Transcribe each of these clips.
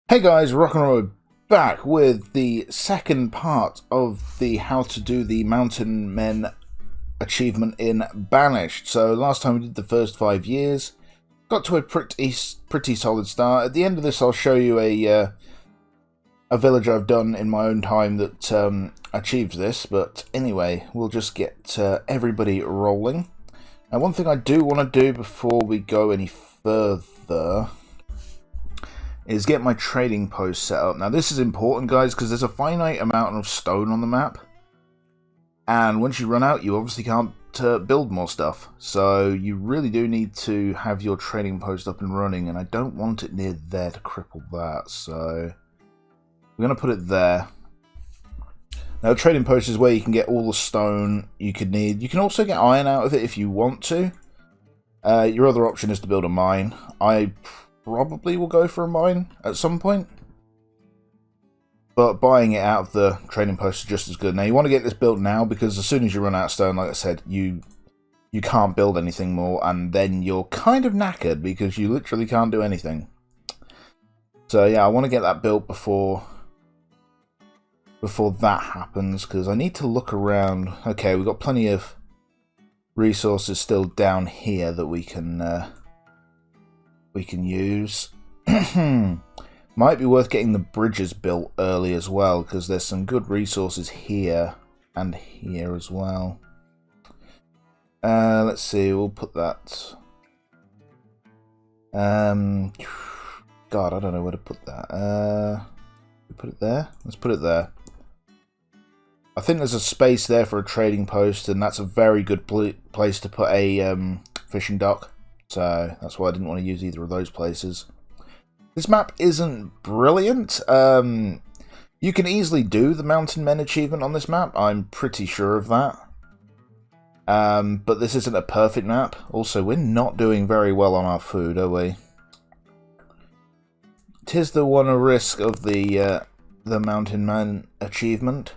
Hey guys, Rock and Roll back with the second part of the how to do the Mountain Men achievement in Banished. So last time we did the first 5 years, got to a pretty solid start. At the end of this, I'll show you a village I've done in my own time that achieves this. But anyway, we'll just get everybody rolling. Now, one thing I do want to do before we go any further is get my trading post set up. Now this is important, guys, because there's a finite amount of stone on the map, and once you run out you obviously can't build more stuff, so you really do need to have your trading post up and running, and I don't want it near there to cripple that, so we're going to put it there. Now the trading post is where you can get all the stone you could need. You can also get iron out of it if you want to. Your other option is to build a mine. I probably will go for a mine at some point, but buying it out of the trading post is just as good. Now you want to get this built now, because as soon as you run out of stone, like I said, you can't build anything more, and then you're kind of knackered because you literally can't do anything. So yeah, I want to get that built before that happens, because I need to look around. Okay, we've got plenty of resources still down here that we can use. Might be worth getting the bridges built early as well, because there's some good resources here and here as well. Let's see, we'll put that. God, I don't know where to put that. Put it there? Let's put it there. I think there's a space there for a trading post, and that's a very good place to put a fishing dock. So that's why I didn't want to use either of those places. This map isn't brilliant. You can easily do the Mountain Men achievement on this map. I'm pretty sure of that. But this isn't a perfect map. Also, we're not doing very well on our food, are we? 'Tis the one a risk of the Mountain Man achievement.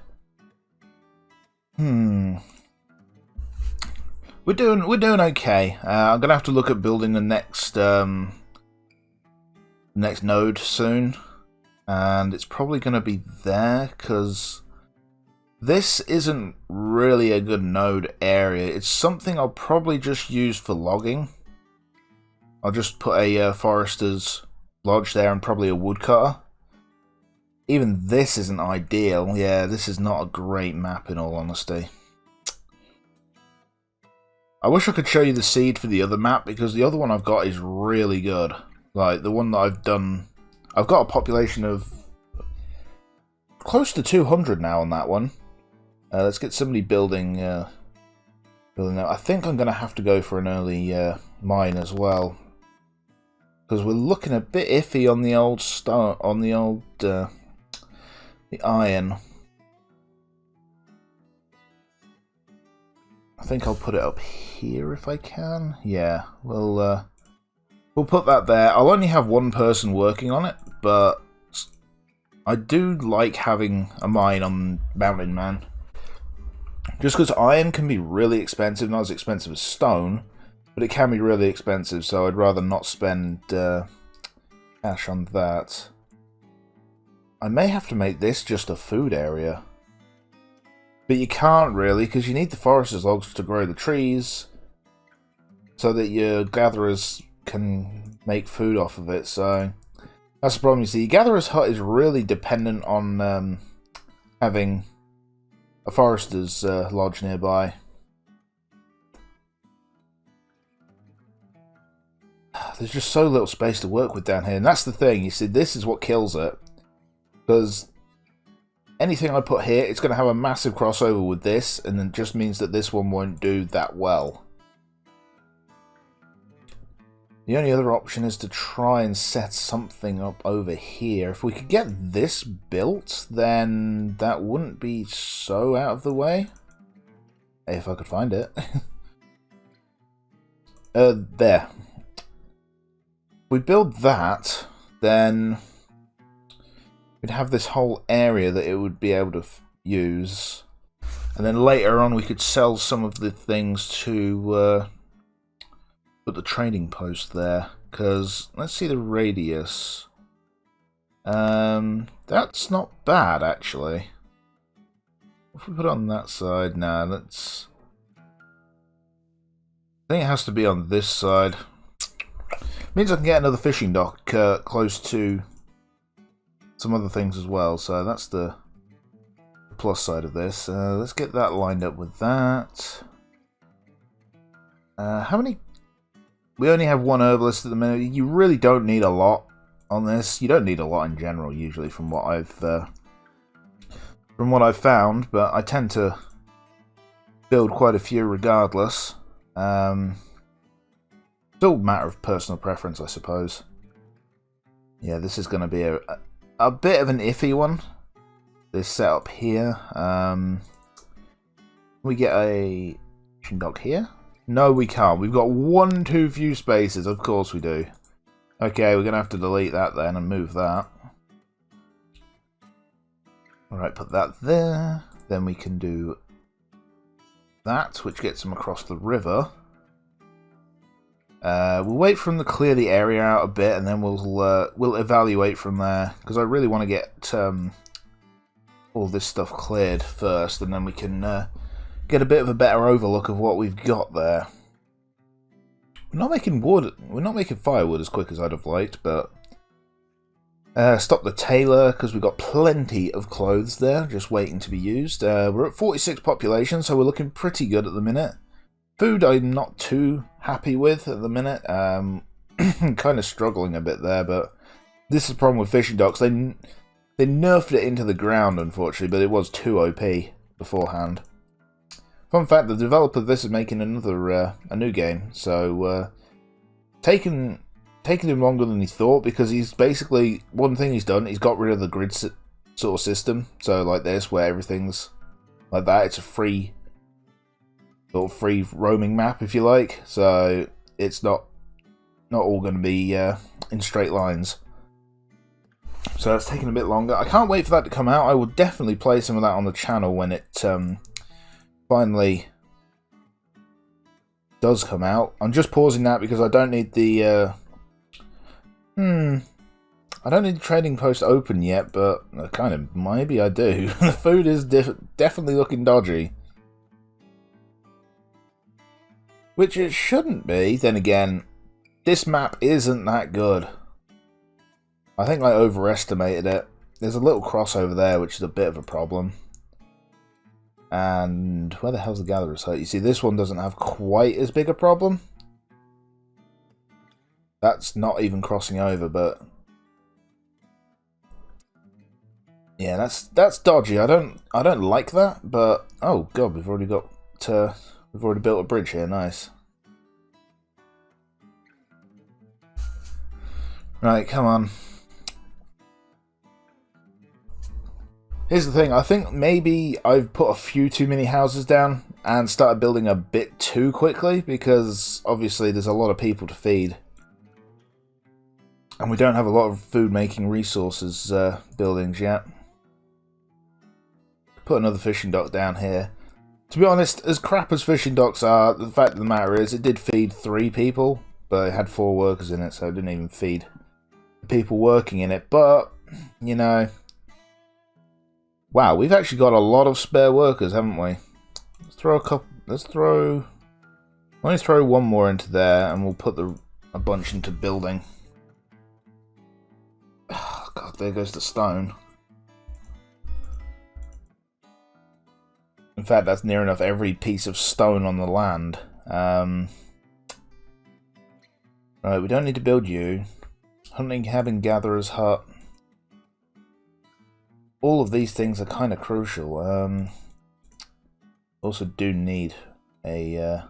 We're doing okay. I'm gonna have to look at building the next node soon, and it's probably gonna be there, because this isn't really a good node area. It's something I'll probably just use for logging. I'll just put a forester's lodge there and probably a woodcutter. Even this isn't ideal. Yeah, this is not a great map in all honesty. I wish I could show you the seed for the other map, because the other one I've got is really good. Like, the one that I've done, I've got a population of close to 200 now on that one. Let's get somebody building that. I think I'm going to have to go for an early mine as well, because we're looking a bit iffy on the old the iron. I think I'll put it up here if I can. Yeah, we'll put that there. I'll only have one person working on it, but I do like having a mine on Mountain Man. Just because iron can be really expensive, not as expensive as stone, but it can be really expensive, so I'd rather not spend cash on that. I may have to make this just a food area. But you can't really, because you need the forester's logs to grow the trees so that your gatherers can make food off of it. So that's the problem. You see, your gatherer's hut is really dependent on having a forester's lodge nearby. There's just so little space to work with down here, and that's the thing. You see, this is what kills it, because anything I put here, it's going to have a massive crossover with this, and it just means that this one won't do that well. The only other option is to try and set something up over here. If we could get this built, then that wouldn't be so out of the way. If I could find it. There. If we build that, then we'd have this whole area that it would be able to use, and then later on we could sell some of the things to put the trading post there, because let's see the radius. That's not bad, actually. If we put it on that side, nah, let's... I think it has to be on this side. Means I can get another fishing dock close to some other things as well, so that's the plus side of this. Let's get that lined up with that. How many... We only have one herbalist at the minute. You really don't need a lot on this. You don't need a lot in general, usually, from what I've found, but I tend to build quite a few regardless. Still a matter of personal preference, I suppose. Yeah, this is going to be a bit of an iffy one. This setup here. We get a fishing dock here? No, we can't. We've got one too few spaces. Of course we do. Okay, we're going to have to delete that then and move that. Alright, put that there. Then we can do that, which gets them across the river. We'll wait for them to clear the area out a bit, and then we'll evaluate from there. Because I really want to get all this stuff cleared first, and then we can get a bit of a better overlook of what we've got there. We're not making wood. We're not making firewood as quick as I'd have liked, but stop the tailor because we've got plenty of clothes there just waiting to be used. We're at 46 population, so we're looking pretty good at the minute. Food I'm not too happy with at the minute. Kind of struggling a bit there, but this is the problem with fishing docks. They nerfed it into the ground, unfortunately, but it was too OP beforehand. Fun fact, the developer of this is making another a new game, so taking him longer than he thought, because he's basically, one thing he's done, he's got rid of the grid sort of system, so like this, where everything's like that. It's a free roaming map, if you like, so it's not all going to be in straight lines. So it's taking a bit longer. I can't wait for that to come out. I will definitely play some of that on the channel when it finally does come out. I'm just pausing that because I don't need the I don't need the trading post open yet, but kind of maybe I do. The food is definitely looking dodgy, which it shouldn't be. Then again, this map isn't that good. I think I overestimated it. There's a little crossover there, which is a bit of a problem. And where the hell's the gatherer's hut? You see, this one doesn't have quite as big a problem. That's not even crossing over, but yeah, that's dodgy. I don't like that, but oh god, we've already built a bridge here. Nice. Right, come on. Here's the thing, I think maybe I've put a few too many houses down and started building a bit too quickly, because obviously there's a lot of people to feed. And we don't have a lot of food making resources buildings yet. Put another fishing dock down here. To be honest, as crap as fishing docks are, the fact of the matter is it did feed 3 people, but it had 4 workers in it, so it didn't even feed the people working in it. But, you know... Wow, we've actually got a lot of spare workers, haven't we? Let's throw a couple. Let me throw one more into there, and we'll put a bunch into building. Oh, God, there goes the stone. In fact, that's near enough every piece of stone on the land. Right, we don't need to build you. Hunting cabin, gatherer's hut. All of these things are kind of crucial. Also do need a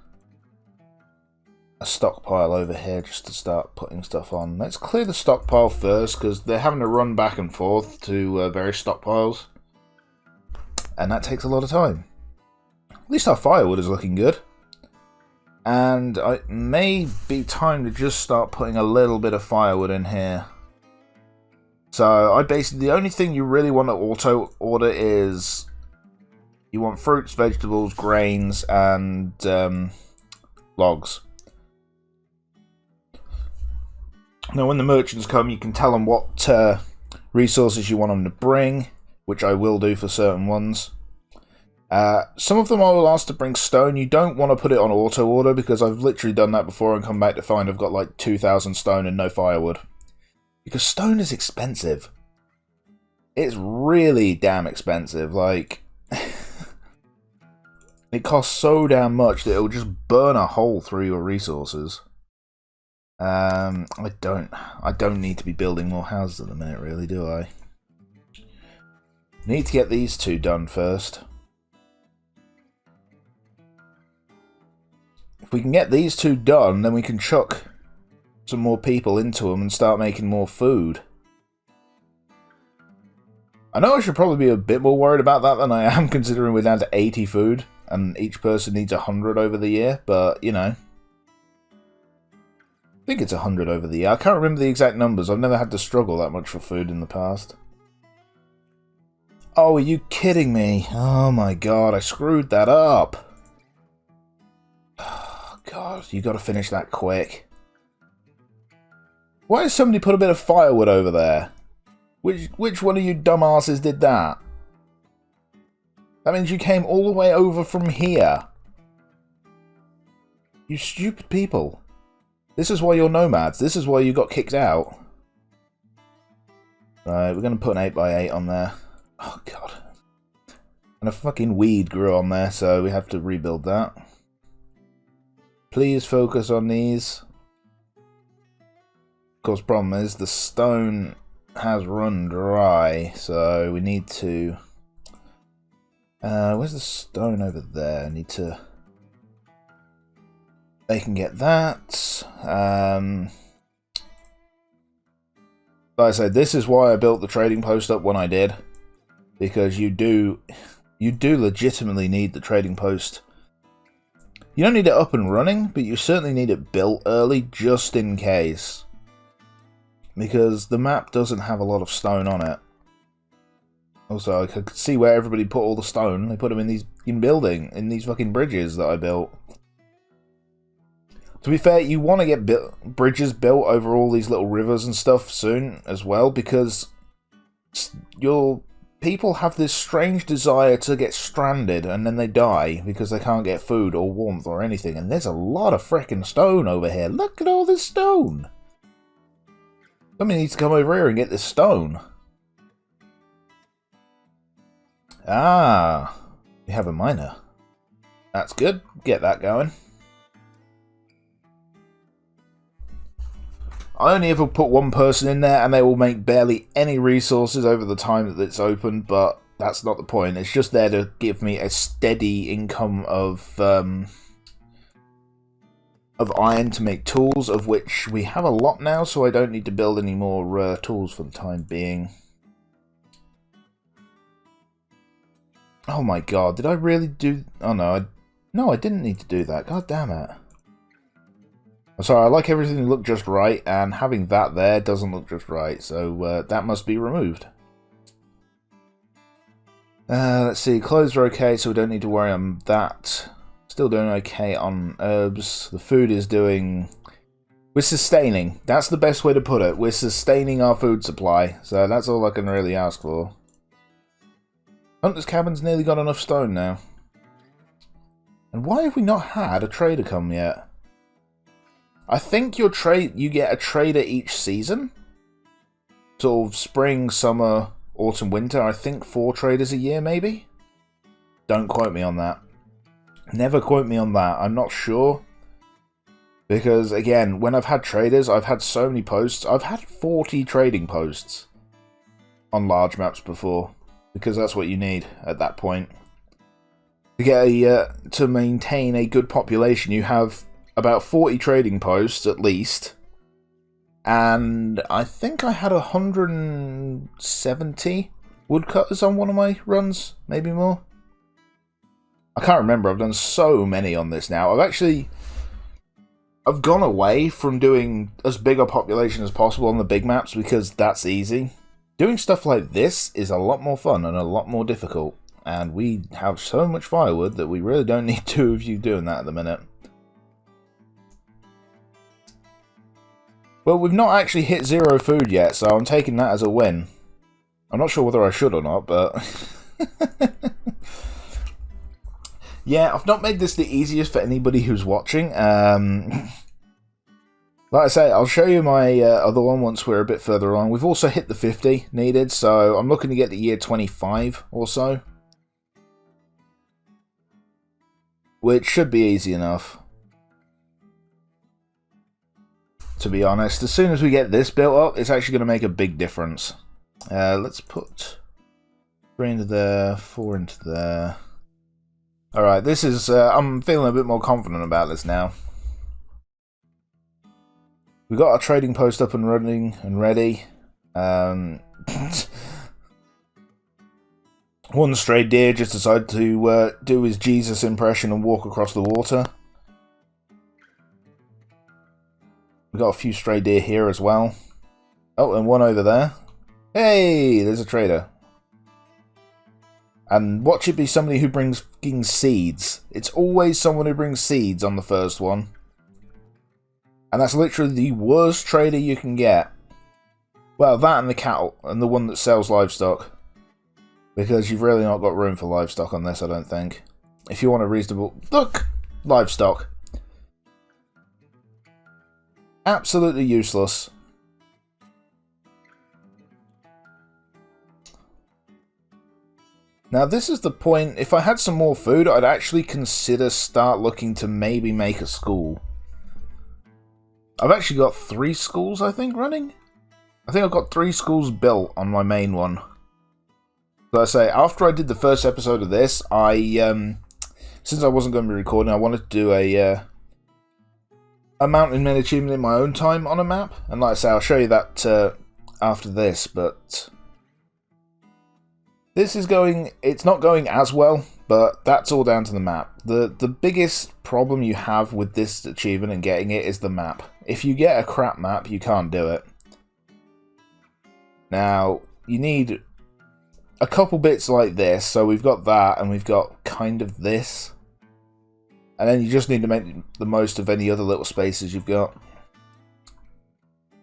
stockpile over here just to start putting stuff on. Let's clear the stockpile first, because they're having to run back and forth to various stockpiles. And that takes a lot of time. At least our firewood is looking good. And it may be time to just start putting a little bit of firewood in here. So I basically, the only thing you really want to auto order is you want fruits, vegetables, grains, and logs. Now when the merchants come, you can tell them what resources you want them to bring, which I will do for certain ones. Some of them I will ask to bring stone. You don't want to put it on auto order because I've literally done that before and come back to find I've got like 2,000 stone and no firewood. Because stone is expensive. It's really damn expensive. Like, it costs so damn much that it'll just burn a hole through your resources. I don't need to be building more houses at the minute, really, do I? Need to get these two done first. If we can get these two done, then we can chuck some more people into them and start making more food. I know I should probably be a bit more worried about that than I am, considering we're down to 80 food, and each person needs 100 over the year, but, you know. I think it's 100 over the year. I can't remember the exact numbers. I've never had to struggle that much for food in the past. Oh, are you kidding me? Oh my god, I screwed that up. Oh god, you gotta finish that quick. Why has somebody put a bit of firewood over there? Which one of you dumbasses did that? That means you came all the way over from here. You stupid people. This is why you're nomads. This is why you got kicked out. Right, we're going to put an 8x8 on there. Oh, God. And a fucking weed grew on there, so we have to rebuild that. Please focus on these. Of course, problem is the stone has run dry, so we need to... where's the stone over there? I need to... They can get that. Like I said, this is why I built the trading post up when I did. Because you do legitimately need the trading post. You don't need it up and running, but you certainly need it built early just in case. Because the map doesn't have a lot of stone on it. Also, I could see where everybody put all the stone. They put them in these in these fucking bridges that I built. To be fair, you want to get bridges built over all these little rivers and stuff soon as well, because your people have this strange desire to get stranded and then they die because they can't get food or warmth or anything. And there's a lot of frickin' stone over here. Look at all this stone. Somebody needs to come over here and get this stone. Ah, we have a miner. That's good. Get that going. I only ever put one person in there and they will make barely any resources over the time that it's open, but that's not the point. It's just there to give me a steady income of iron to make tools, of which we have a lot now, so I don't need to build any more tools for the time being. Oh my god, did I really do... Oh no, I didn't need to do that. God damn it. I'm sorry, I like everything to look just right, and having that there doesn't look just right, so that must be removed. Let's see, clothes are okay, so we don't need to worry on that. Still doing okay on herbs. The food is doing... We're sustaining. That's the best way to put it. We're sustaining our food supply, so that's all I can really ask for. Hunter's Cabin's nearly got enough stone now. And why have we not had a trader come yet? I think you get a trader each season. Sort of spring, summer, autumn, winter. I think 4 traders a year, maybe? Don't quote me on that. Never quote me on that. I'm not sure. Because, again, when I've had traders, I've had so many posts. I've had 40 trading posts on large maps before. Because that's what you need at that point. To get to maintain a good population, you have about 40 trading posts at least, and I think I had 170 woodcutters on one of my runs, maybe more. I can't remember. I've done so many on this now. I've gone away from doing as big a population as possible on the big maps because that's easy. Doing stuff like this is a lot more fun and a lot more difficult, and we have so much firewood that we really don't need 2 of you doing that at the minute. Well, we've not actually hit 0 food yet, so I'm taking that as a win. I'm not sure whether I should or not, but... yeah, I've not made this the easiest for anybody who's watching. Like I say, I'll show you my other one once we're a bit further on. We've also hit the 50 needed, so I'm looking to get the year 25 or so. Which should be easy enough. To be honest, as soon as we get this built up, it's actually going to make a big difference. Let's put 3 into there, 4 into there. Alright, this is... I'm feeling a bit more confident about this now. We got our trading post up and running and ready. One stray deer just decided to do his Jesus impression and walk across the water. We got a few stray deer here as well. Oh, and one over there. Hey, there's a trader. And watch it be somebody who brings fucking seeds. It's always someone who brings seeds on the first one. And that's literally the worst trader you can get. Well, that and the cattle, and the one that sells livestock. Because you've really not got room for livestock on this, I don't think. If you want a reasonable... Look! Livestock. Absolutely useless. Now this is the point, if I had some more food, I'd actually consider start looking to maybe make a school. I've actually got 3 schools, I think, running? I think I've got 3 schools built on my main one. So I say, after I did the first episode of this, since I wasn't going to be recording, I wanted to do a mountain men achievement in my own time on a map. And like I say, I'll show you that after this, but... This is going... It's not going as well, but that's all down to the map. The biggest problem you have with this achievement and getting it is the map. If you get a crap map, you can't do it. Now, you need a couple bits like this. So we've got that, and we've got kind of this. And then you just need to make the most of any other little spaces you've got.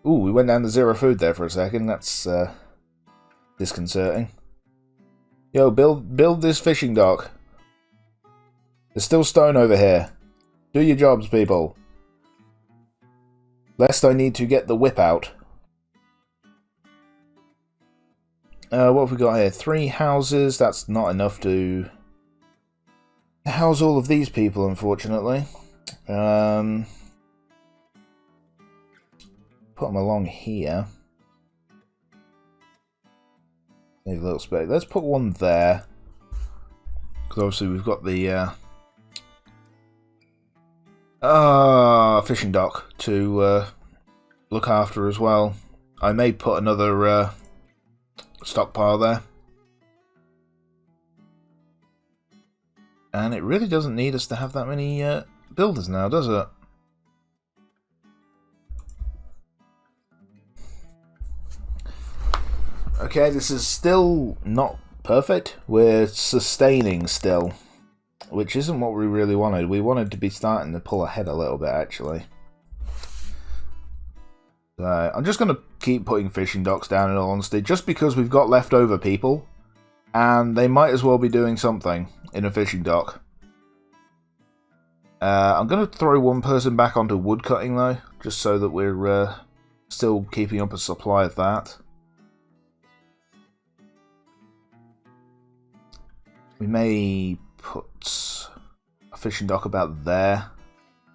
Ooh, we went down to 0 food there for a second. That's disconcerting. Yo, build this fishing dock. There's still stone over here. Do your jobs, people. Lest I need to get the whip out. What have we got here? 3 houses. That's not enough to house all of these people, unfortunately. Put them along here. Leave a little space. Let's put one there. Because obviously we've got the fishing dock to look after as well. I may put another stockpile there. And it really doesn't need us to have that many builders now, does it? Okay, this is still not perfect. We're sustaining still, which isn't what we really wanted. We wanted to be starting to pull ahead a little bit, actually. So I'm just going to keep putting fishing docks down, in all honesty, just because we've got leftover people, and they might as well be doing something in a fishing dock. I'm going to throw one person back onto wood cutting, though, just so that we're still keeping up a supply of that. We may put a fishing dock about there.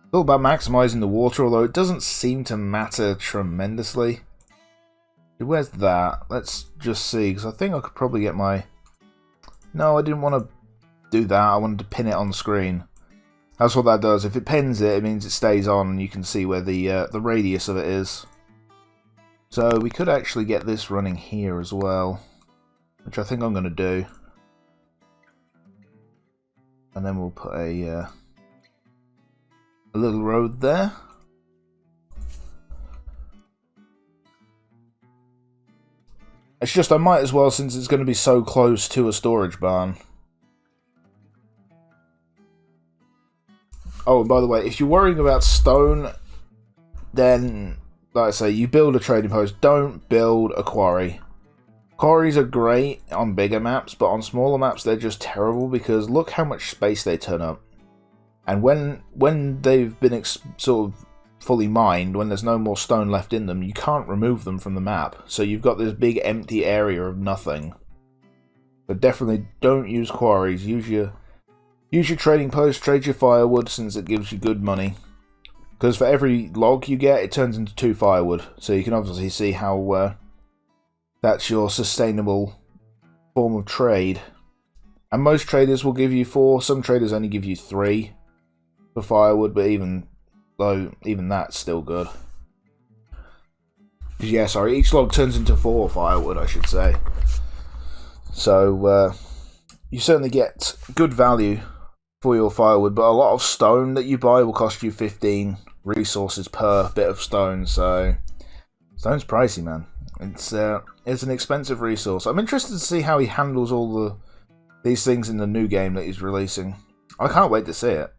It's all about maximising the water, although it doesn't seem to matter tremendously. Where's that? Let's just see, because I think I could probably get my... No, I didn't want to do that. I wanted to pin it on the screen. That's what that does. If it pins it, it means it stays on, and you can see where the radius of it is. So we could actually get this running here as well, which I think I'm going to do. And then we'll put a little road there. It's just I might as well, since it's going to be so close to a storage barn. Oh, and by the way, if you're worrying about stone, then, like I say, you build a trading post. Don't build a quarry. Quarries are great on bigger maps, but on smaller maps they're just terrible because look how much space they turn up. And when they've been sort of fully mined, when there's no more stone left in them, you can't remove them from the map. So you've got this big empty area of nothing. But definitely don't use quarries. Use your trading post, trade your firewood, since it gives you good money. Because for every log you get, it turns into 2 firewood. So you can obviously see how that's your sustainable form of trade. And most traders will give you 4. Some traders only give you 3 for firewood, but even that's still good. Yeah, sorry, each log turns into 4 firewood, I should say. So you certainly get good value for your firewood, but a lot of stone that you buy will cost you 15 resources per bit of stone. So stone's pricey, man. It's an expensive resource. I'm interested to see how he handles all these things in the new game that he's releasing. I can't wait to see it.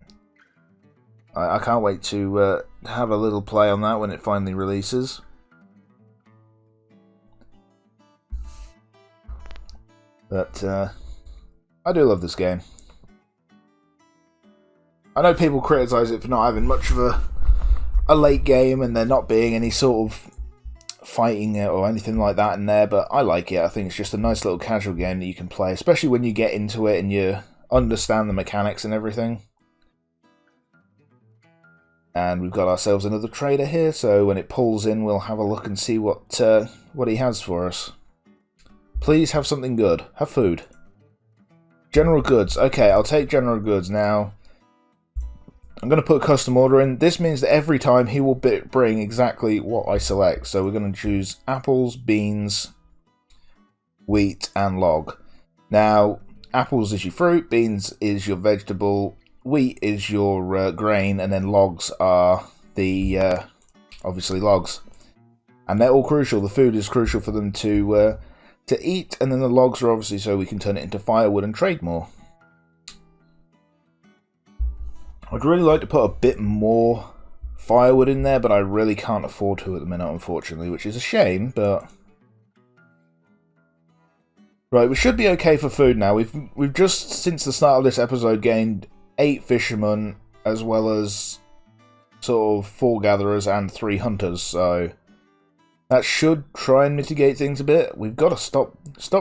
I can't wait to have a little play on that when it finally releases. But I do love this game. I know people criticise it for not having much of a late game and there not being any sort of fighting or anything like that in there, but I like it. I think it's just a nice little casual game that you can play, especially when you get into it and you understand the mechanics and everything. And we've got ourselves another trader here, so when it pulls in, we'll have a look and see what he has for us. Please have something good. Have food. General goods. Okay, I'll take general goods. Now, I'm going to put a custom order in. This means that every time he will bring exactly what I select. So we're going to choose apples, beans, wheat, and log. Now, apples is your fruit, beans is your vegetable, wheat is your grain, and then logs are the obviously logs, and they're all crucial. The food is crucial for them to eat, and then the logs are obviously so we can turn it into firewood and trade more. I'd really like to put a bit more firewood in there, but I really can't afford to at the minute, unfortunately, which is a shame. But right, we should be okay for food now. We've just since the start of this episode gained 8 fishermen, as well as sort of 4 gatherers and 3 hunters, so that should try and mitigate things a bit. We've got to stop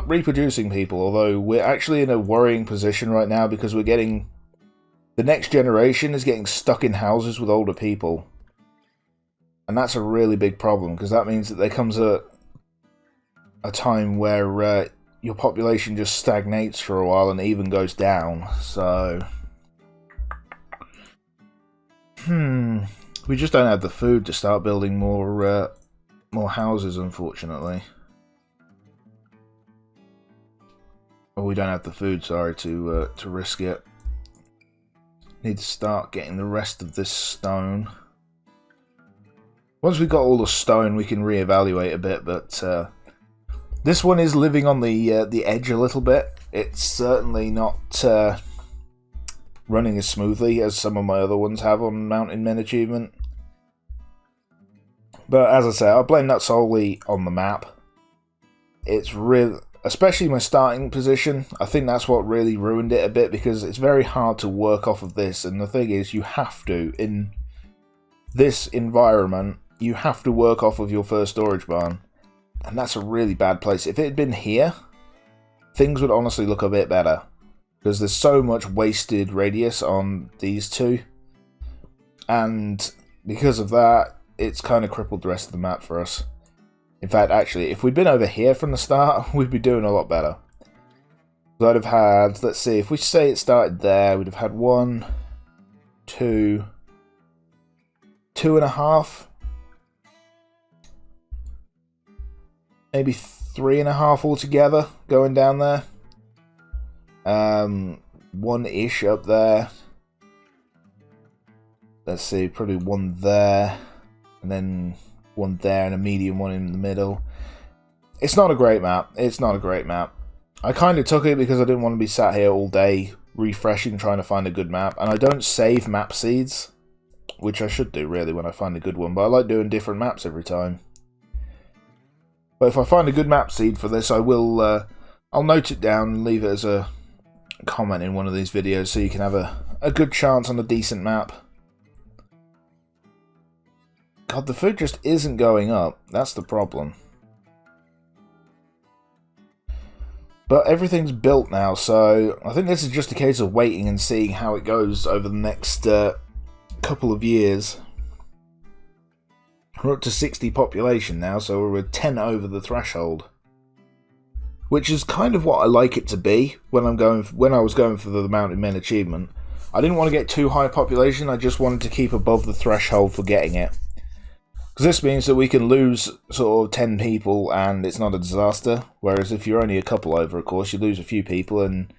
reproducing people, although we're actually in a worrying position right now because we're getting... the next generation is getting stuck in houses with older people. And that's a really big problem, because that means that there comes a time where your population just stagnates for a while and even goes down, so... we just don't have the food to start building more houses, unfortunately. Or we don't have the food, sorry, to risk it. Need to start getting the rest of this stone. Once we've got all the stone, we can reevaluate a bit, but this one is living on the edge a little bit. It's certainly not running as smoothly as some of my other ones have on Mountain Men achievement. But as I say, I'll blame that solely on the map. It's really, especially my starting position, I think that's what really ruined it a bit, because it's very hard to work off of this, and the thing is, you have to, in this environment, you have to work off of your first storage barn. And that's a really bad place. If it had been here, things would honestly look a bit better, because there's so much wasted radius on these two, and because of that, it's kind of crippled the rest of the map for us. In fact, actually, if we'd been over here from the start, we'd be doing a lot better. So I'd have had, let's see, if we say it started there, we'd have had 1, 2, 2.5, maybe 3.5 altogether going down there. 1-ish up there. Let's see, probably 1 there, and then 1 there, and a medium one in the middle. It's not a great map. It's not a great map. I kind of took it because I didn't want to be sat here all day refreshing, trying to find a good map. And I don't save map seeds, which I should do really when I find a good one, but I like doing different maps every time. But if I find a good map seed for this, I'll note it down and leave it as a comment in one of these videos so you can have a good chance on a decent map. God, the food just isn't going up. That's the problem. But everything's built now, so I think this is just a case of waiting and seeing how it goes over the next couple of years. We're up to 60 population now, so we're 10 over the threshold. Which is kind of what I like it to be when I was going for the Mountain Men achievement. I didn't want to get too high population, I just wanted to keep above the threshold for getting it. Because this means that we can lose sort of 10 people and it's not a disaster. Whereas if you're only a couple over, of course, you lose a few people and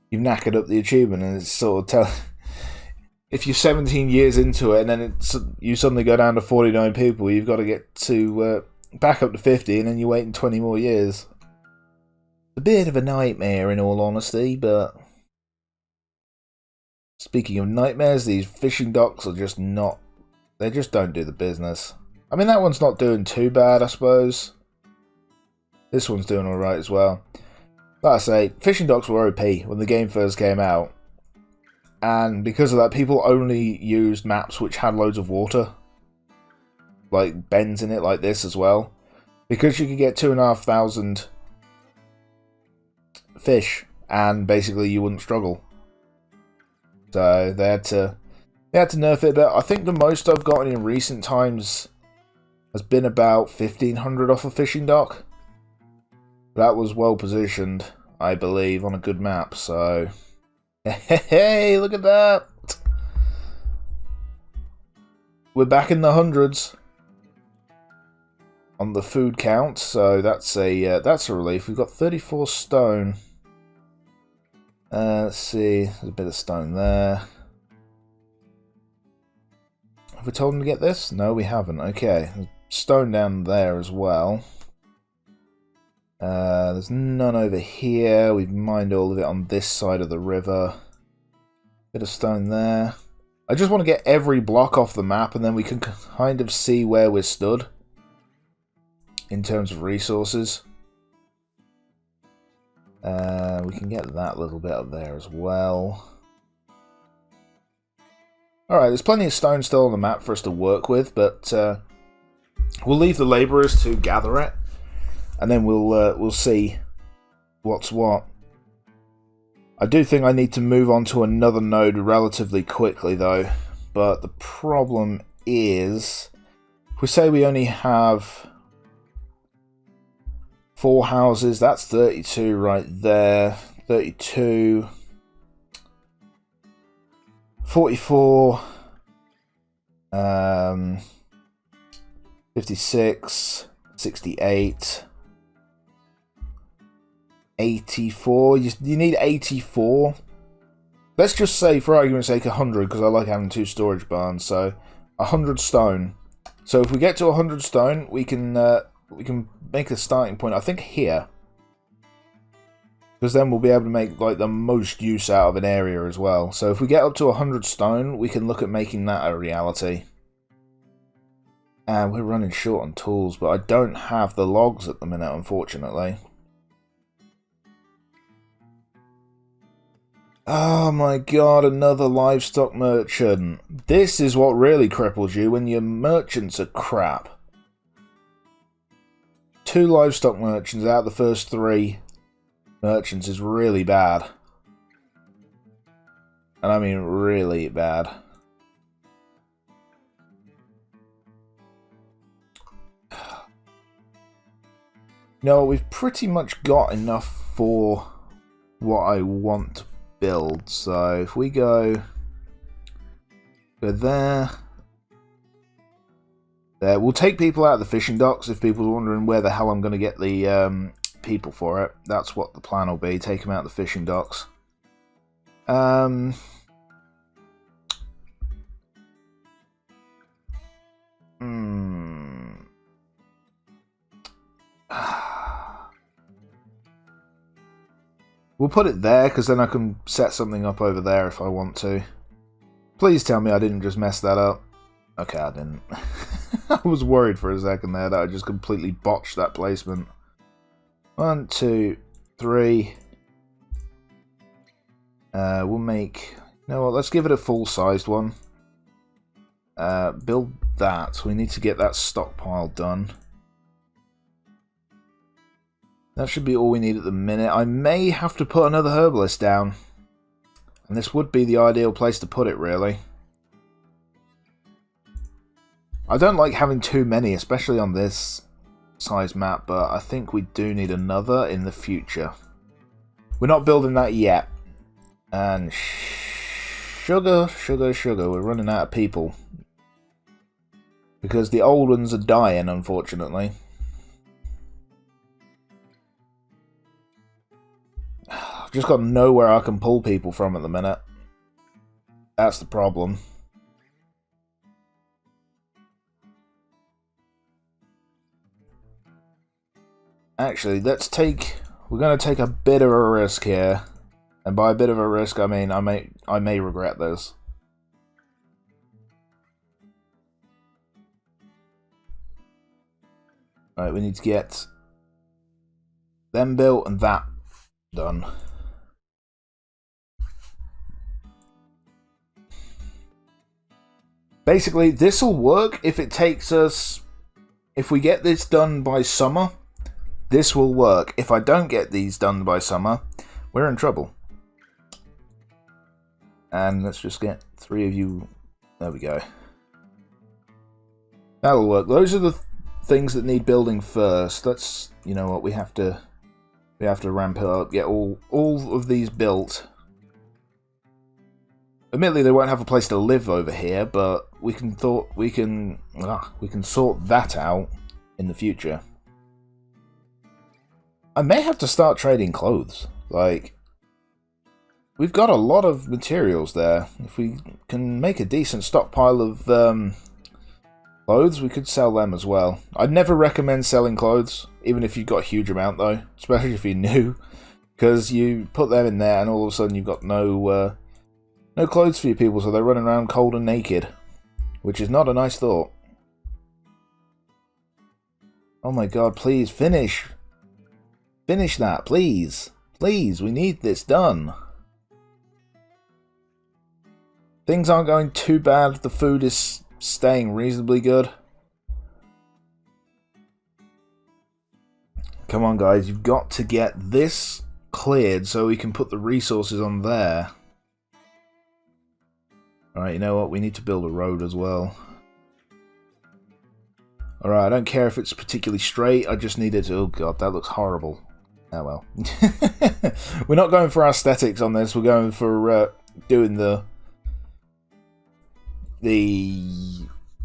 you've knackered up the achievement, and it's sort of if you're 17 years into it and then you suddenly go down to 49 people, you've got to get to back up to 50 and then you're waiting 20 more years. A bit of a nightmare in all honesty, but speaking of nightmares, these fishing docks are just not, they just don't do the business. I mean, that one's not doing too bad, I suppose. This one's doing alright as well. Like I say, fishing docks were OP when the game first came out. And because of that, people only used maps which had loads of water. Like bends in it like this as well. Because you could get 2,500 fish and basically you wouldn't struggle. So they had to nerf it a bit. I think the most I've gotten in recent times has been about 1,500 off a fishing dock. That was well positioned, I believe, on a good map, so... Hey, look at that! We're back in the hundreds on the food count, so that's a relief. We've got 34 stone. Let's see, there's a bit of stone there. Have we told them to get this? No, we haven't. Okay, there's stone down there as well. There's none over here. We've mined all of it on this side of the river. Bit of stone there. I just want to get every block off the map and then we can kind of see where we're stood in terms of resources. We can get that little bit up there as well. Alright, there's plenty of stone still on the map for us to work with, but we'll leave the labourers to gather it. And then we'll see what's what. I do think I need to move on to another node relatively quickly though. But the problem is, if we say we only have 4 houses, that's 32 right there. 32, 44, 56, 68. 84. You need 84. Let's just say, for argument's sake, 100, because I like having 2 storage barns. So 100 stone. So if we get to 100 stone, we can make a starting point. I think here, because then we'll be able to make like the most use out of an area as well. So if we get up to 100 stone, we can look at making that a reality. And we're running short on tools, but I don't have the logs at the minute, unfortunately. Oh my god, another livestock merchant. This is what really cripples you when your merchants are crap. 2 livestock merchants out of the first 3 merchants is really bad. And I mean really bad. No, we've pretty much got enough for what I want to build. So if we go there, we'll take people out of the fishing docks. If people are wondering where the hell I'm going to get the people for it, that's what the plan will be. Take them out of the fishing docks. We'll put it there, because then I can set something up over there if I want to. Please tell me I didn't just mess that up. Okay, I didn't. I was worried for a second there that I just completely botched that placement. 1, 2, 3. We'll make... You know what, let's give it a full-sized one. Build that. We need to get that stockpile done. That should be all we need at the minute. I may have to put another herbalist down. And this would be the ideal place to put it, really. I don't like having too many, especially on this size map, but I think we do need another in the future. We're not building that yet. And sugar, we're running out of people. Because the old ones are dying, unfortunately. I've just got nowhere I can pull people from at the minute. That's the problem. Actually, we're going to take a bit of a risk here. And by a bit of a risk, I mean I may regret this. Right, we need to get them built and that done. Basically, this will work if it takes us... If we get this done by summer, this will work. If I don't get these done by summer, we're in trouble. And let's just get 3 of you... There we go. That'll work. Those are the things that need building first. Let's... You know what, we have to ramp it up, get all of these built. Admittedly, they won't have a place to live over here, but we can sort that out in the future. I may have to start trading clothes. Like, we've got a lot of materials there. If we can make a decent stockpile of clothes, we could sell them as well. I'd never recommend selling clothes, even if you've got a huge amount though, especially if you're new, because you put them in there and all of a sudden you've got no clothes for your people, so they're running around cold and naked, which is not a nice thought. Oh my god, please finish! Finish that, please! Please, we need this done! Things aren't going too bad, the food is staying reasonably good. Come on guys, you've got to get this cleared so we can put the resources on there. Alright, you know what? We need to build a road as well. Alright, I don't care if it's particularly straight, I just need it to... Oh god, that looks horrible. Oh well. We're not going for aesthetics on this, we're going for doing the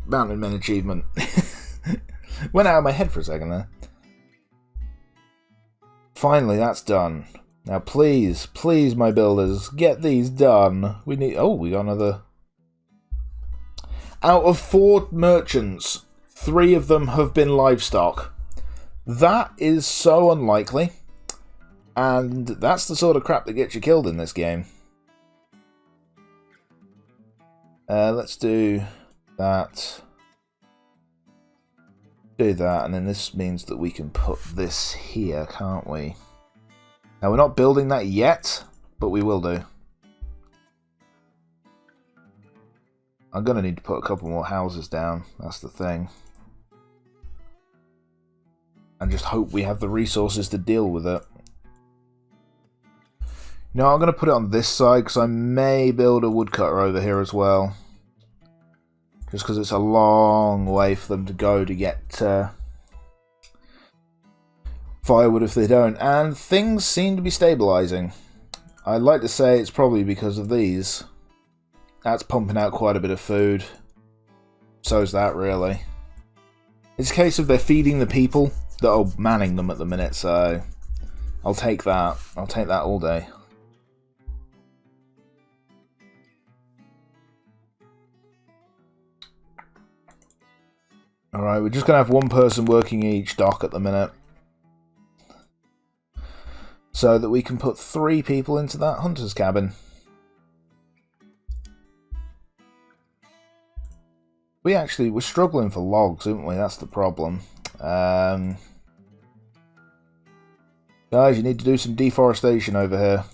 Mountain Men achievement. Went out of my head for a second there. Finally, that's done. Now please, please my builders, get these done. We need... Oh, we got another... Out of 4 merchants, 3 of them have been livestock. That is so unlikely. And that's the sort of crap that gets you killed in this game. Let's do that. Do that, and then this means that we can put this here, can't we? Now, we're not building that yet, but we will do. I'm going to need to put a couple more houses down, that's the thing. And just hope we have the resources to deal with it. No, I'm going to put it on this side, because I may build a woodcutter over here as well. Just because it's a long way for them to go to get firewood if they don't. And things seem to be stabilising. I'd like to say it's probably because of these. That's pumping out quite a bit of food. So's that, really. It's a case of they're feeding the people that are manning them at the minute, so I'll take that. I'll take that all day. Alright, we're just going to have one person working each dock at the minute. So that we can put 3 people into that hunter's cabin. We're struggling for logs, aren't we? That's the problem. Guys, you need to do some deforestation over here.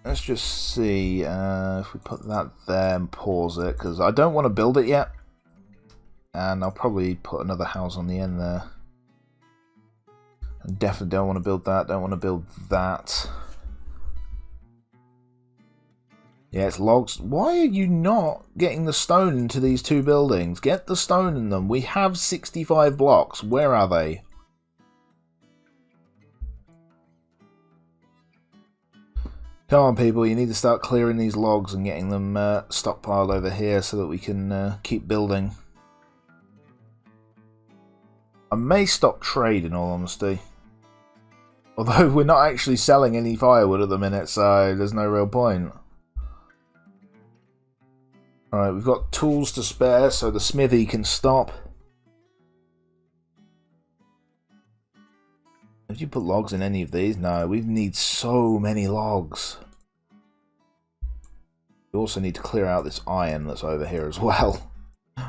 Let's just see if we put that there and pause it, because I don't want to build it yet. And I'll probably put another house on the end there. And definitely don't want to build that, don't want to build that. Yeah, it's logs. Why are you not getting the stone into these two buildings? Get the stone in them. We have 65 blocks. Where are they? Come on, people. You need to start clearing these logs and getting them stockpiled over here so that we can keep building. I may stop trade, in all honesty. Although we're not actually selling any firewood at the minute, so there's no real point. Alright, we've got tools to spare, so the smithy can stop. Did you put logs in any of these? No, we need so many logs. We also need to clear out this iron that's over here as well.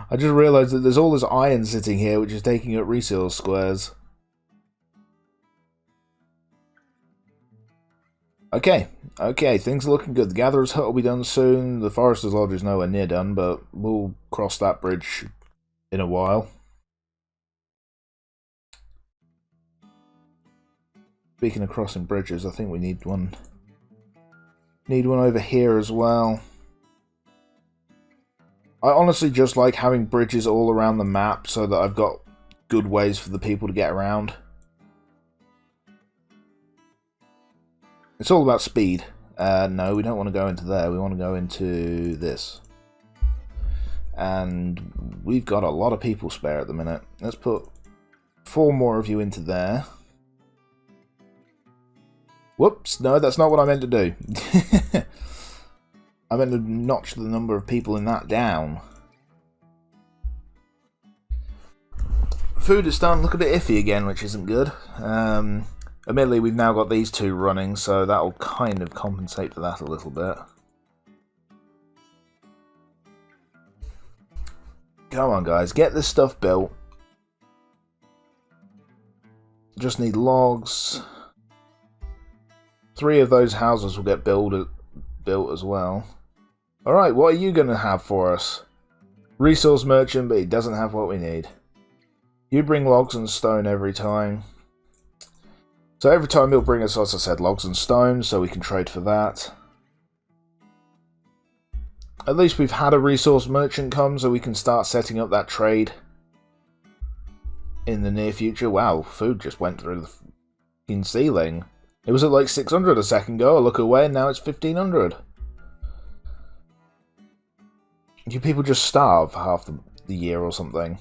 I just realised that there's all this iron sitting here, which is taking up resource squares. Okay, things are looking good. The Gatherer's Hut will be done soon. The Forester's Lodge is nowhere near done, but we'll cross that bridge in a while. Speaking of crossing bridges, I think we need one. Need one over here as well. I honestly just like having bridges all around the map so that I've got good ways for the people to get around. It's all about speed. No, we don't want to go into there. We want to go into this. And we've got a lot of people spare at the minute. Let's put 4 more of you into there. Whoops, no, that's not what I meant to do. I meant to notch the number of people in that down. Food is starting to look a bit iffy again, which isn't good. Admittedly, we've now got these 2 running, so that'll kind of compensate for that a little bit. Come on, guys, get this stuff built. Just need logs. 3 of those houses will get built as well. Alright, what are you going to have for us? Resource merchant, but he doesn't have what we need. You bring logs and stone every time. So every time he'll bring us, as I said, logs and stone, so we can trade for that. At least we've had a resource merchant come, so we can start setting up that trade in the near future. Wow, food just went through the fucking ceiling. It was at like 600 a second ago. I look away and now it's 1500. You people just starve for half the year or something,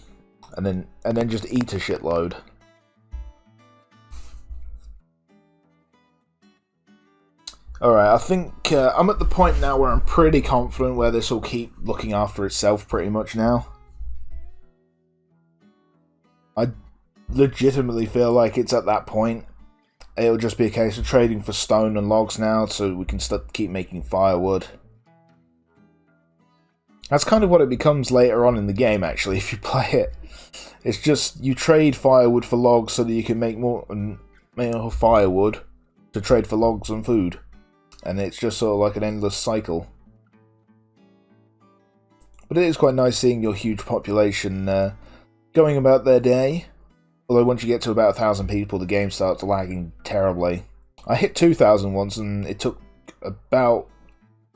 and then just eat a shitload. Alright, I think I'm at the point now where I'm pretty confident where this will keep looking after itself pretty much now. I legitimately feel like it's at that point. It'll just be a case of trading for stone and logs now so we can keep making firewood. That's kind of what it becomes later on in the game, actually, if you play it. It's just you trade firewood for logs so that you can make more firewood to trade for logs and food. And it's just sort of like an endless cycle. But it is quite nice seeing your huge population going about their day. Although once you get to about 1,000 people, the game starts lagging terribly. I hit 2,000 once and it took about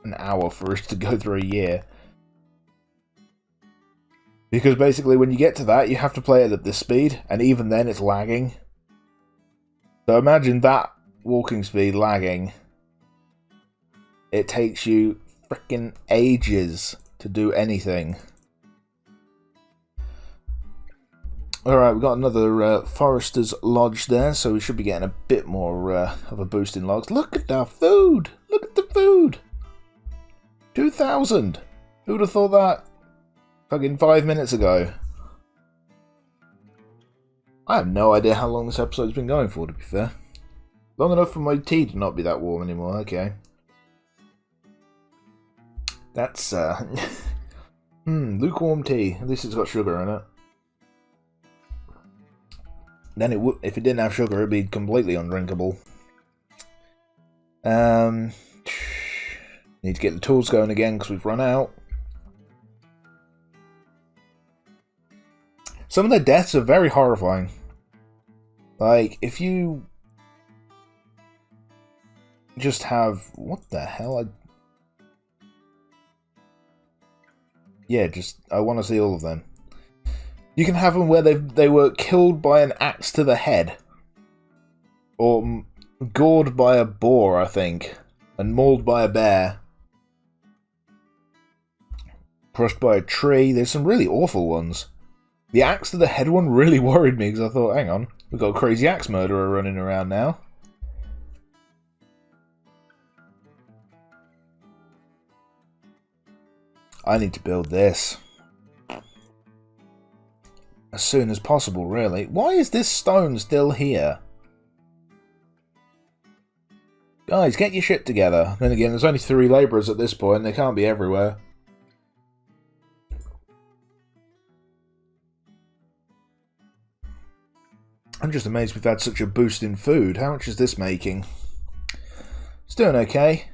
an hour for it to go through a year. Because basically when you get to that, you have to play it at this speed, and even then it's lagging. So imagine that walking speed lagging. It takes you frickin' ages to do anything. Alright, we've got another Forester's Lodge there, so we should be getting a bit more of a boost in logs. Look at our food! Look at the food! 2,000! Who would have thought that fucking 5 minutes ago? I have no idea how long this episode's been going for, to be fair. Long enough for my tea to not be that warm anymore, okay. That's, lukewarm tea. At least it's got sugar in it. Then it would, if it didn't have sugar, it'd be completely undrinkable. Need to get the tools going again because we've run out. Some of their deaths are very horrifying. Like, if you just have... What the hell? I want to see all of them. You can have them where they were killed by an axe to the head. Or gored by a boar, I think. And mauled by a bear. Crushed by a tree. There's some really awful ones. The axe to the head one really worried me because I thought, hang on, we've got a crazy axe murderer running around now. I need to build this. As soon as possible, really. Why is this stone still here? Guys, get your shit together. Then again, there's only 3 labourers at this point, they can't be everywhere. I'm just amazed we've had such a boost in food. How much is this making? It's doing okay.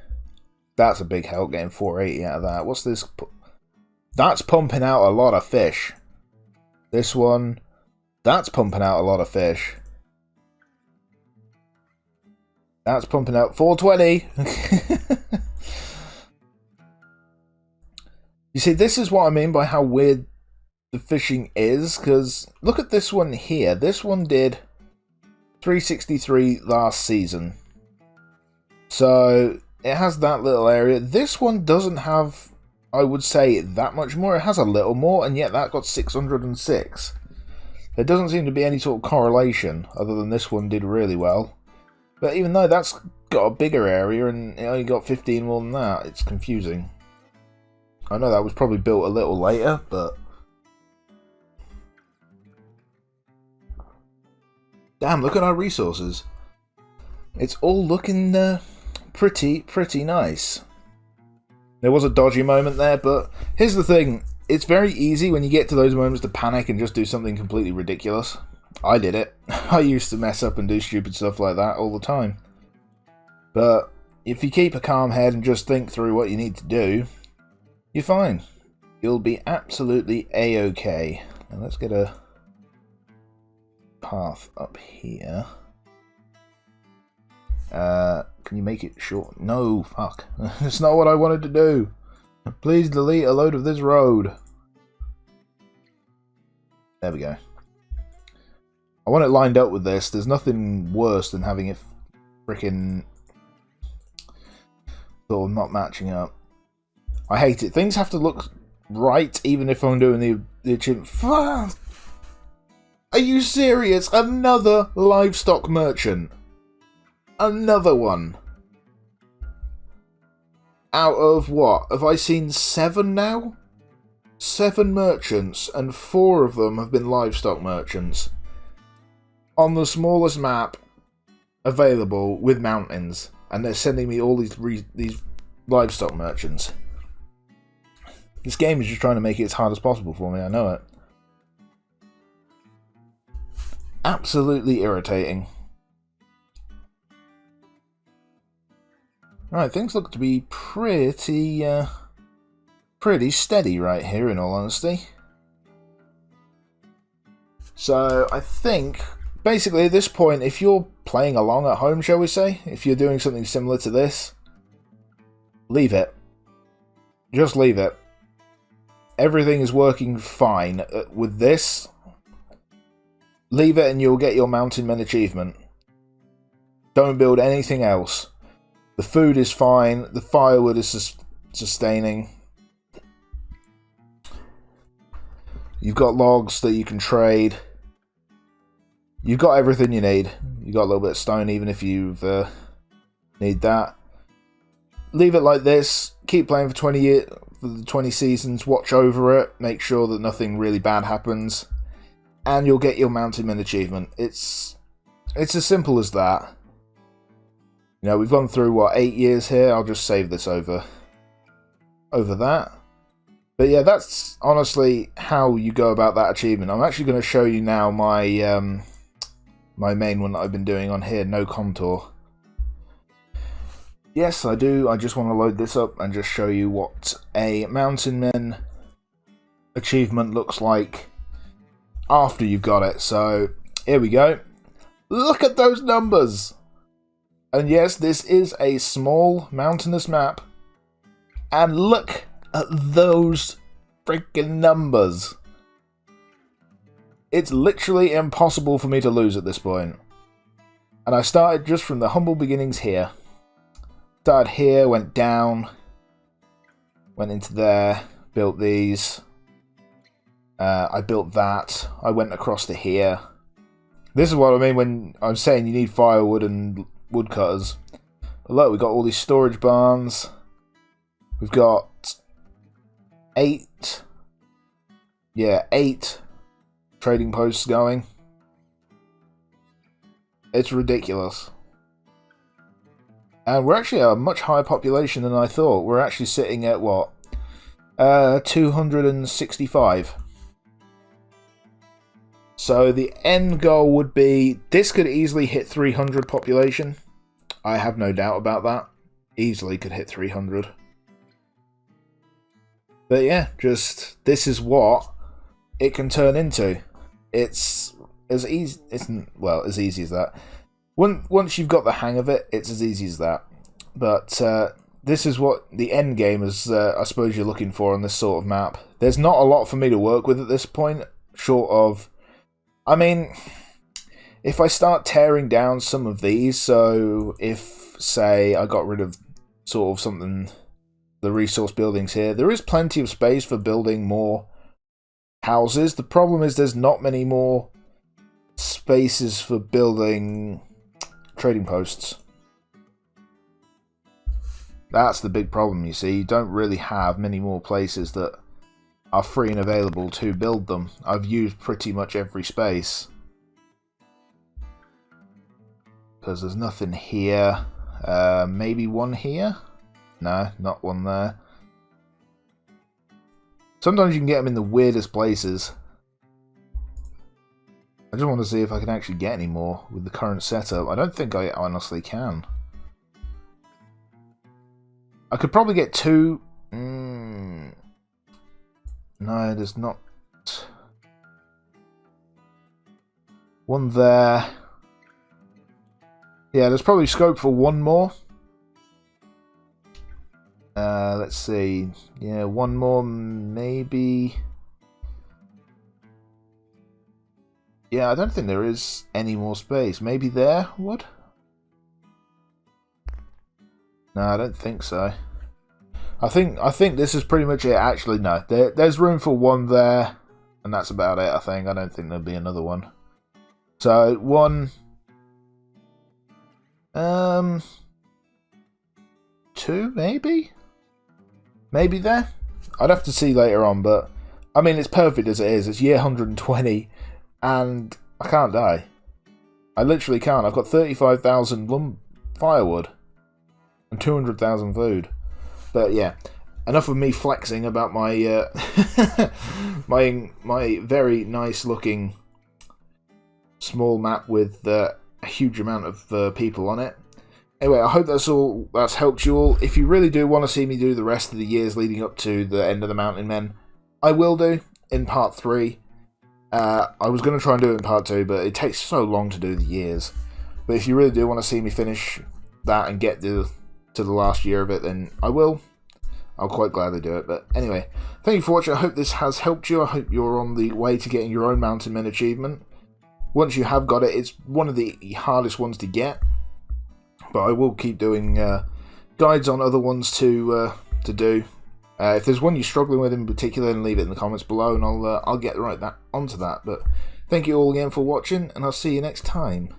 That's a big help, getting 480 out of that. What's this? That's pumping out a lot of fish. This one, that's pumping out a lot of fish. That's pumping out 420. You see, this is what I mean by how weird the fishing is, because look at this one here. This one did 363 last season. So it has that little area. This one doesn't have, I would say, that much more. It has a little more, and yet that got 606. There doesn't seem to be any sort of correlation, other than this one did really well. But even though that's got a bigger area, and it only got 15 more than that, it's confusing. I know that was probably built a little later, but... Damn, look at our resources. It's all looking pretty nice. There was a dodgy moment there, but here's the thing. It's very easy when you get to those moments to panic and just do something completely ridiculous. I did it. I used to mess up and do stupid stuff like that all the time. But if you keep a calm head and just think through what you need to do, you're fine. You'll be absolutely A-okay. And let's get a path up here. Can you make it short? No, fuck. That's not what I wanted to do. Please delete a load of this road. There we go. I want it lined up with this. There's nothing worse than having it frickin' sort of not matching up. I hate it. Things have to look right even if I'm doing the achievement. Are you serious? Another livestock merchant. Another one. Out of what? Have I seen 7 now? 7 merchants, and 4 of them have been livestock merchants. On the smallest map available with mountains. And they're sending me all these livestock merchants. This game is just trying to make it as hard as possible for me, I know it. Absolutely irritating. Right, things look to be pretty steady right here, in all honesty. So, I think, basically at this point, if you're playing along at home, shall we say, if you're doing something similar to this, leave it. Just leave it. Everything is working fine. With this, leave it and you'll get your Mountain Men achievement. Don't build anything else. The food is fine. The firewood is sustaining. You've got logs that you can trade. You've got everything you need. You've got a little bit of stone even if you need that. Leave it like this. Keep playing for 20 years, for the 20 seasons. Watch over it. Make sure that nothing really bad happens. And you'll get your Mountain Men achievement. It's as simple as that. You know, we've gone through, what, 8 years here? I'll just save this over. over that. But yeah, that's honestly how you go about that achievement. I'm actually going to show you now my my main one that I've been doing on here, no contour. Yes, I do. I just want to load this up and just show you what a Mountain Men achievement looks like after you've got it. So here we go. Look at those numbers! And yes, this is a small mountainous map. And look at those freaking numbers. It's literally impossible for me to lose at this point. And I started just from the humble beginnings here. Started here, went down, went into there, built these. I built that. I went across to here. This is what I mean when I'm saying you need firewood and woodcutters. But look, we've got all these storage barns. We've got 8 trading posts going. It's ridiculous. And we're actually a much higher population than I thought. We're actually sitting at what? 265. So the end goal would be, this could easily hit 300 population. I have no doubt about that. Easily could hit 300. But yeah, just this is what it can turn into. It's as easy. Well, as easy as that. Once you've got the hang of it, it's as easy as that. But this is what the end game is. I suppose you're looking for on this sort of map. There's not a lot for me to work with at this point, short of. I mean, if I start tearing down some of these, so if say I got rid of sort of something. The resource buildings here. There is plenty of space for building more houses. The problem is there's not many more spaces for building trading posts. That's the big problem, you see. You don't really have many more places that are free and available to build them. I've used pretty much every space. Because there's nothing here. Maybe one here? No, not one there. Sometimes you can get them in the weirdest places. I just want to see if I can actually get any more with the current setup. I don't think I honestly can. I could probably get 2. No, there's not. One there. Yeah, there's probably scope for 1 more. Let's see. Yeah, 1 more, maybe. Yeah, I don't think there is any more space. Maybe there would? No, I don't think so. I think this is pretty much it. Actually, no. There's room for 1 there, and that's about it, I think. I don't think there'll be another one. So, 1. 2, maybe? Maybe there? I'd have to see later on, but I mean, it's perfect as it is. It's year 120, and I can't die. I literally can't. I've got 35,000 firewood and 200,000 food. But yeah, enough of me flexing about my my very nice looking small map with a huge amount of people on it. Anyway, I hope that's helped you all. If you really do want to see me do the rest of the years leading up to the end of the Mountain Men, I will do in part 3. I was going to try and do it in part 2, but it takes so long to do the years. But if you really do want to see me finish that and get to the last year of it, then I will. I'll quite gladly do it. But anyway, thank you for watching. I hope this has helped you. I hope you're on the way to getting your own Mountain Men achievement. Once you have got it, it's one of the hardest ones to get. But I will keep doing guides on other ones to do. If there's one you're struggling with in particular, then leave it in the comments below, and I'll get onto that. But thank you all again for watching, and I'll see you next time.